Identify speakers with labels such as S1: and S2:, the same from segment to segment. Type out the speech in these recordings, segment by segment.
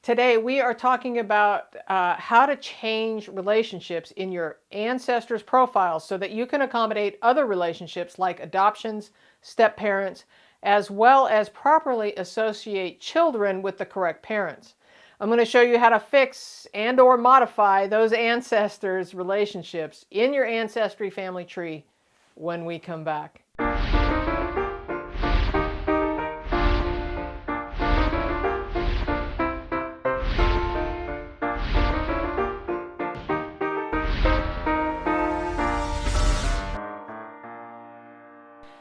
S1: Today we are talking about how to change relationships in your ancestors' profiles so that you can accommodate other relationships like adoptions, step-parents, as well as properly associate children with the correct parents. I'm going to show you how to fix and or modify those ancestors' relationships in your ancestry family tree when we come back.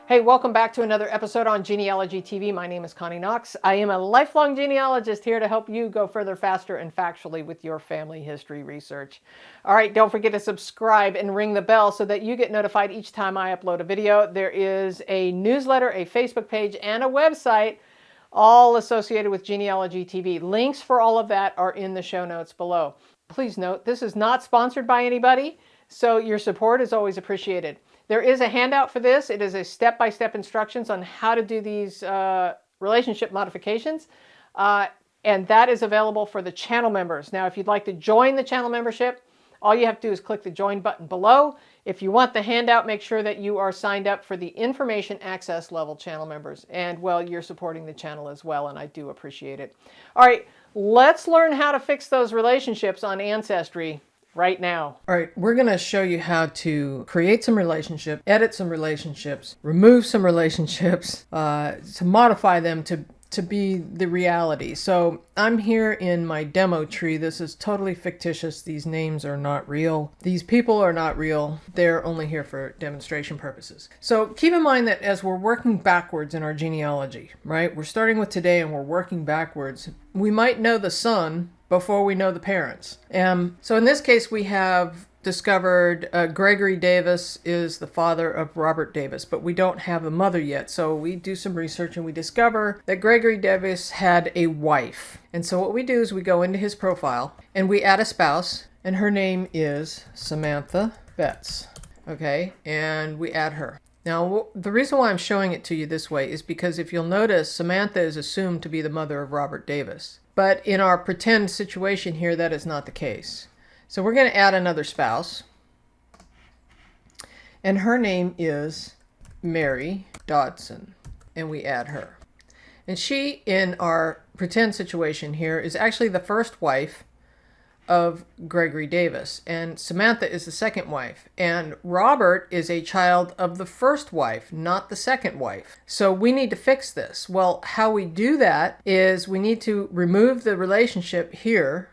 S1: Hey, welcome back to another episode on Genealogy TV. My name is Connie Knox. I am a lifelong genealogist here to help you go further, faster, and factually with your family history research. All right, don't forget to subscribe and ring the bell so that you get notified each time I upload a video. There is a newsletter, a Facebook page, and a website all associated with Genealogy TV. Links for all of that are in the show notes below. Please note, this is not sponsored by anybody, so your support is always appreciated. There is a handout for this. It is a step-by-step instructions on how to do these relationship modifications. And that is available for the channel members. Now, if you'd like to join the channel membership, all you have to do is click the join button below. If you want the handout, make sure that you are signed up for the information access level channel members. And well, you're supporting the channel as well, and I do appreciate it. All right, let's learn how to fix those relationships on Ancestry right now. All right, we're going to show you how to create some relationships, edit some relationships, remove some relationships, to modify them to be the reality. So I'm here in my demo tree. This is totally fictitious. These names are not real. These people are not real. They're only here for demonstration purposes. So keep in mind that as we're working backwards in our genealogy, right? We're starting with today and we're working backwards. We might know the son before we know the parents. So in this case, we have discovered Gregory Davis is the father of Robert Davis, but we don't have a mother yet. So we do some research and we discover that Gregory Davis had a wife. And so what we do is we go into his profile and we add a spouse, and her name is Samantha Betts. Okay, and we add her. Now, the reason why I'm showing it to you this way is because if you'll notice, Samantha is assumed to be the mother of Robert Davis. But in our pretend situation here, that is not the case. So we're going to add another spouse. And her name is Mary Dodson. And we add her. And she, in our pretend situation here, is actually the first wife of Gregory Davis, and Samantha is the second wife, and Robert is a child of the first wife, not the second wife. So we need to fix this. Well, how we do that is we need to remove the relationship here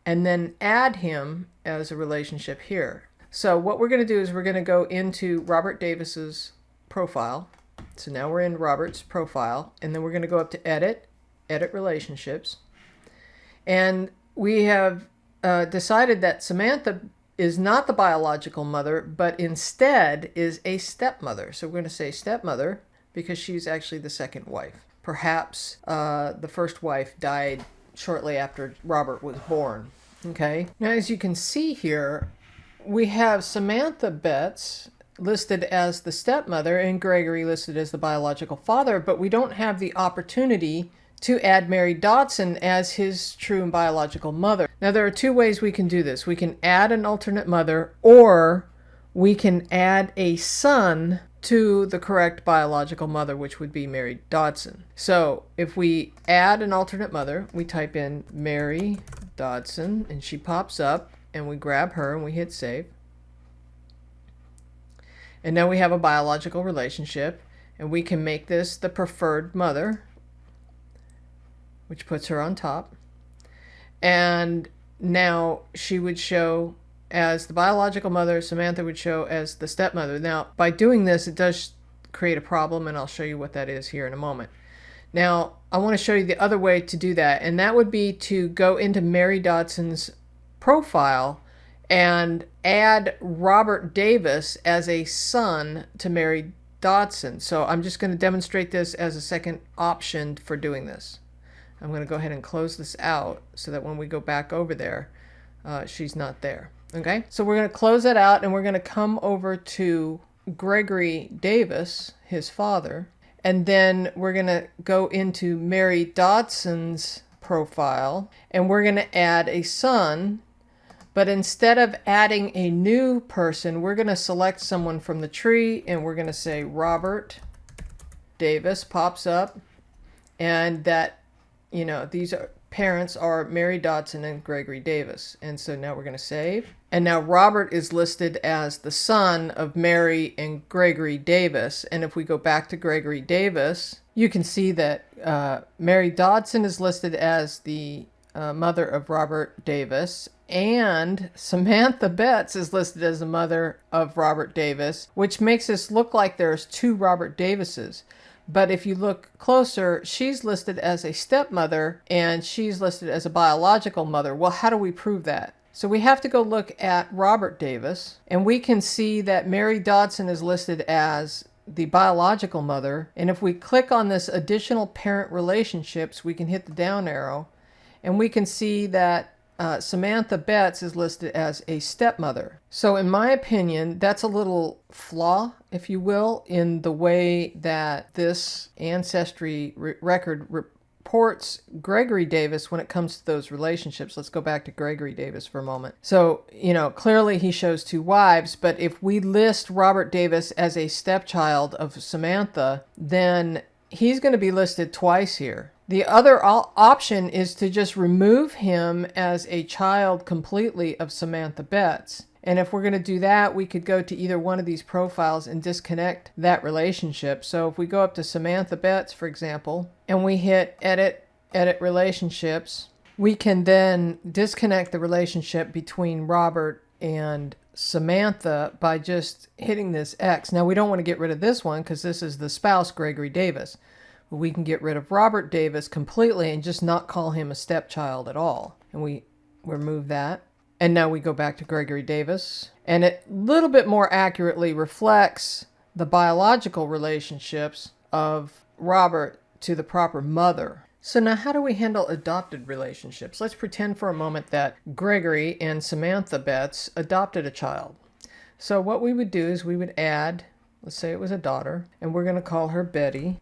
S1: and then add him as a relationship here. So what we're going to do is we're going to go into Robert Davis's profile. So now we're in Robert's profile, and then we're going to go up to edit relationships, and we have decided that Samantha is not the biological mother, but instead is a stepmother. So we're going to say stepmother because she's actually the second wife. Perhaps the first wife died shortly after Robert was born. Okay. Now, as you can see here, we have Samantha Betts listed as the stepmother and Gregory listed as the biological father, but we don't have the opportunity to add Mary Dodson as his true and biological mother. Now, there are two ways we can do this. We can add an alternate mother, or we can add a son to the correct biological mother, which would be Mary Dodson. So if we add an alternate mother, we type in Mary Dodson, and she pops up, and we grab her and we hit save. And now we have a biological relationship, and we can make this the preferred mother, which puts her on top. And now she would show as the biological mother, Samantha would show as the stepmother. Now, by doing this, it does create a problem, and I'll show you what that is here in a moment. Now, I want to show you the other way to do that, and that would be to go into Mary Dodson's profile and add Robert Davis as a son to Mary Dodson. So I'm just going to demonstrate this as a second option for doing this. I'm going to go ahead and close this out so that when we go back over there, she's not there. Okay, so we're going to close that out, and we're going to come over to Gregory Davis, his father, and then we're going to go into Mary Dodson's profile, and we're going to add a son. But instead of adding a new person, we're going to select someone from the tree, and we're going to say Robert Davis pops up, and that, you know, these parents are Mary Dodson and Gregory Davis. And so now we're going to save. And now Robert is listed as the son of Mary and Gregory Davis. And if we go back to Gregory Davis, you can see that Mary Dodson is listed as the mother of Robert Davis, and Samantha Betts is listed as the mother of Robert Davis, which makes us look like there's two Robert Davises. But if you look closer, she's listed as a stepmother and she's listed as a biological mother. Well, how do we prove that? So we have to go look at Robert Davis, and we can see that Mary Dodson is listed as the biological mother. And if we click on this additional parent relationships, we can hit the down arrow, and we can see that Samantha Betts is listed as a stepmother. So in my opinion, that's a little flaw, if you will, in the way that this ancestry record reports Gregory Davis when it comes to those relationships. Let's go back to Gregory Davis for a moment. So, you know, clearly he shows two wives, but if we list Robert Davis as a stepchild of Samantha, then he's going to be listed twice here. The other option is to just remove him as a child completely of Samantha Betts. And if we're going to do that, we could go to either one of these profiles and disconnect that relationship. So if we go up to Samantha Betts, for example, and we hit edit relationships, we can then disconnect the relationship between Robert and Samantha by just hitting this X. Now we don't want to get rid of this one because this is the spouse, Gregory Davis. We can get rid of Robert Davis completely and just not call him a stepchild at all. And we remove that. And now we go back to Gregory Davis. And it a little bit more accurately reflects the biological relationships of Robert to the proper mother. So now how do we handle adopted relationships? Let's pretend for a moment that Gregory and Samantha Betts adopted a child. So what we would do is we would add, let's say it was a daughter, and we're going to call her Betty.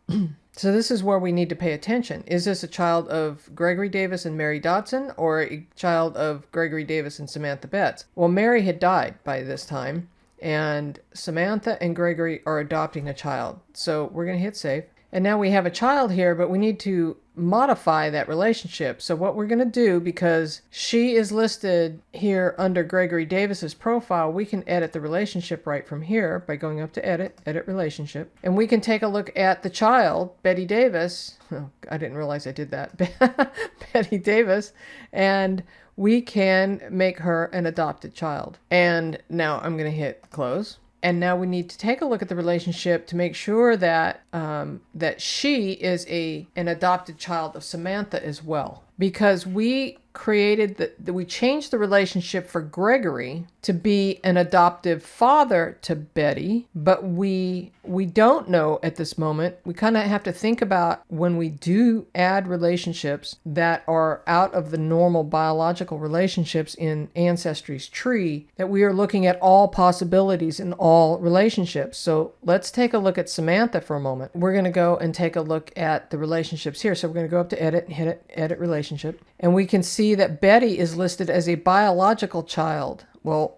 S1: So this is where we need to pay attention. Is this a child of Gregory Davis and Mary Dodson, or a child of Gregory Davis and Samantha Betts? Well, Mary had died by this time, and Samantha and Gregory are adopting a child. So we're going to hit save. And now we have a child here, but we need to modify that relationship. So what we're going to do, because she is listed here under Gregory Davis's profile, we can edit the relationship right from here by going up to edit relationship. And we can take a look at the child, Betty Davis. Oh, I didn't realize I did that. Betty Davis. And we can make her an adopted child. And now I'm going to hit close. And now we need to take a look at the relationship to make sure that that she is an adopted child of Samantha as well. Because we we changed the relationship for Gregory to be an adoptive father to Betty, but we don't know at this moment. We kind of have to think about when we do add relationships that are out of the normal biological relationships in Ancestry's tree, that we are looking at all possibilities in all relationships. So let's take a look at Samantha for a moment. We're going to go and take a look at the relationships here. So we're going to go up to edit and hit edit relationship. And we can see that Betty is listed as a biological child. Well,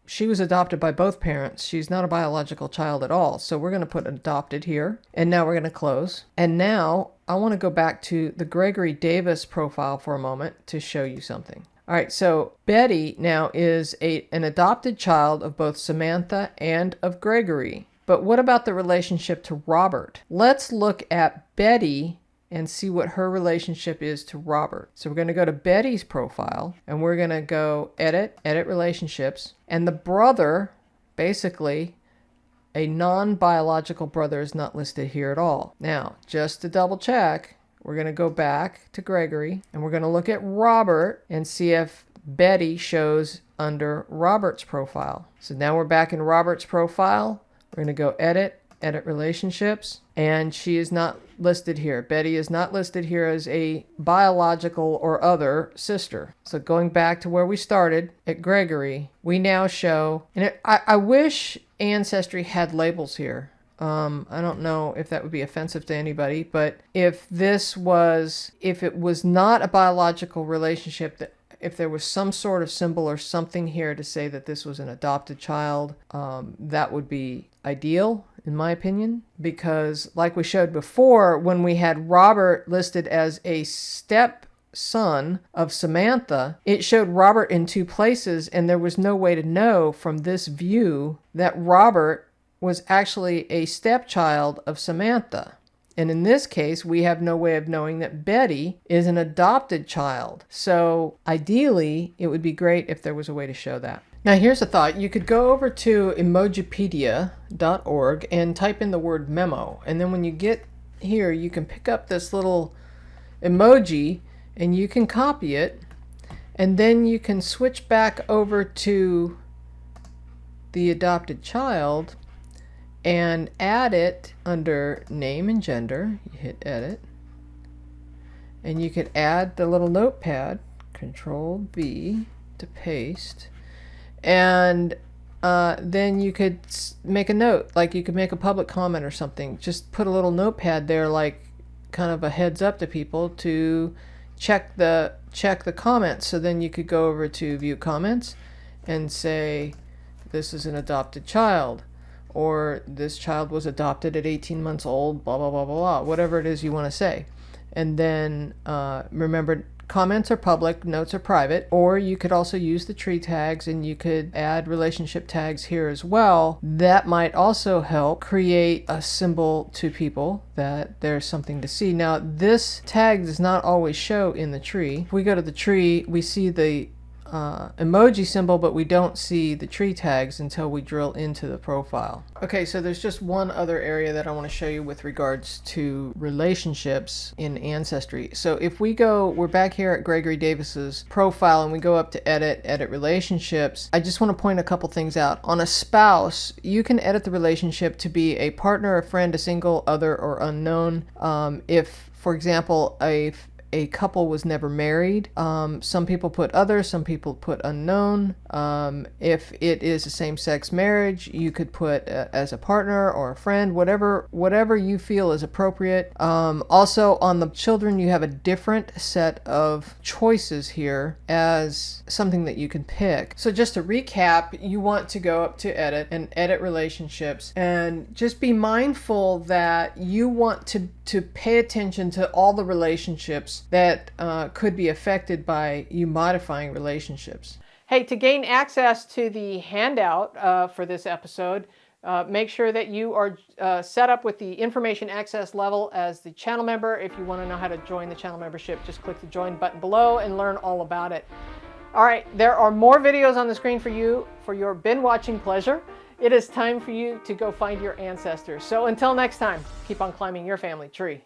S1: she was adopted by both parents. She's not a biological child at all. So we're going to put adopted here. And now we're going to close. And now I want to go back to the Gregory Davis profile for a moment to show you something. All right, so Betty now is an adopted child of both Samantha and of Gregory. But what about the relationship to Robert? Let's look at Betty and see what her relationship is to Robert. So we're going to go to Betty's profile, and we're going to go edit relationships. And the brother, basically, a non-biological brother, is not listed here at all. Now, just to double check, we're going to go back to Gregory, and we're going to look at Robert and see if Betty shows under Robert's profile. So now we're back in Robert's profile. We're going to go edit relationships, and she is not listed here. Betty is not listed here as a biological or other sister. So going back to where we started at Gregory, we now show, and I wish Ancestry had labels here. I don't know if that would be offensive to anybody, but if it was not a biological relationship, that if there was some sort of symbol or something here to say that this was an adopted child, that would be ideal, in my opinion, because like we showed before, when we had Robert listed as a stepson of Samantha, it showed Robert in two places, and there was no way to know from this view that Robert was actually a stepchild of Samantha. And in this case, we have no way of knowing that Betty is an adopted child. So ideally, it would be great if there was a way to show that. Now here's a thought. You could go over to emojipedia.org and type in the word memo. And then when you get here, you can pick up this little emoji and you can copy it. And then you can switch back over to the adopted child and add it under name and gender. You hit edit. And you could add the little notepad, Control V to paste. And then you could make a note, like you could make a public comment or something. Just put a little notepad there, like kind of a heads up to people to check the comments. So then you could go over to view comments and say, this is an adopted child, or this child was adopted at 18 months old, blah, blah, blah, blah, blah, whatever it is you want to say. And then remember, comments are public, notes are private, or you could also use the tree tags and you could add relationship tags here as well. That might also help create a symbol to people that there's something to see. Now, this tag does not always show in the tree. If we go to the tree, we see the emoji symbol, but we don't see the tree tags until we drill into the profile. Okay, so there's just one other area that I want to show you with regards to relationships in Ancestry. So if we're back here at Gregory Davis's profile and we go up to edit relationships, I just want to point a couple things out. On a spouse, you can edit the relationship to be a partner, a friend, a single, other, or unknown. If, for example, a couple was never married. Some people put other, some people put unknown. If it is a same-sex marriage, you could put as a partner or a friend, whatever you feel is appropriate. Also, on the children, you have a different set of choices here as something that you can pick. So just to recap, you want to go up to edit and edit relationships, and just be mindful that you want to pay attention to all the relationships that could be affected by you modifying relationships. Hey, to gain access to the handout for this episode, make sure that you are set up with the information access level as the channel member. If you want to know how to join the channel membership, just click the join button below and learn all about it. All right, there are more videos on the screen for you for your binge watching pleasure. It is time for you to go find your ancestors. So until next time, keep on climbing your family tree.